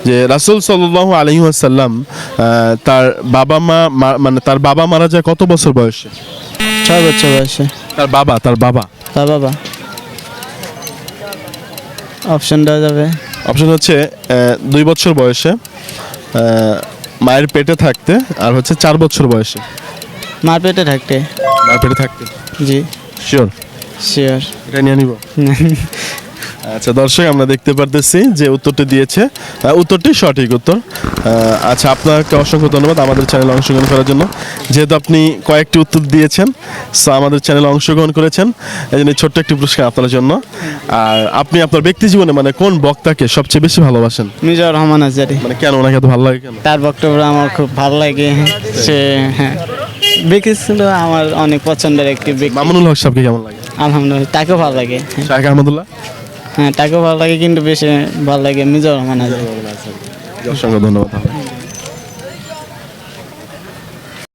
যে রাসূল সাল্লাল্লাহু আলাইহি ওয়াসাল্লাম তার বাবা মানে তার বাবা মারা যায় কত বছর বয়সে? 6 বছর বয়সে। তার বাবা তার বাবা। অপশন দেওয়া যাবে? অপশন হচ্ছে 2 বছর বয়সে, মায়ের পেটে থাকতে, আর হচ্ছে 4 বছর বয়সে। মার পেটে থাকতে। মায়ের পেটে থাকতে? জি শিওর? শিওর। এটা নিয়ে নিব। আচ্ছা দর্শক, আমরা দেখতে পারতেছি যে উত্তরটি দিয়েছে, উত্তরটি সঠিক উত্তর। আচ্ছা, আপনাকে অসংখ্য ধন্যবাদ আমাদের চ্যানেলে অংশগ্রহণ করার জন্য। যেহেতু আপনি কয়েকটি উত্তর দিয়েছেন, সো আমাদের চ্যানেলে অংশগ্রহণ করেছেন, এই জন্য ছোট্ট একটি পুরস্কার আপনার জন্য। আর আপনি আপনার ব্যক্তি জীবনে মানে কোন বক্তাকে সবচেয়ে বেশি ভালোবাসেন? মিজানুর রহমান আজহারী। মানে কেন, ওনাকে এত ভালো লাগে কেন? তার বক্তব্য আমার খুব ভালো লাগে। সে ব্যক্তি ছিল আমার অনেক পছন্দের একটি ব্যক্তি। মামুনুল হক সাহেবকে কেমন লাগে? আলহামদুলিল্লাহ, তাকেও ভালো লাগে। শাহেখ আহমদুল্লাহ? হ্যাঁ, তাকেও ভালো লাগে, কিন্তু বেশি ভালো লাগে মিজানুর রহমান আজহারী। অসংখ্য ধন্যবাদ।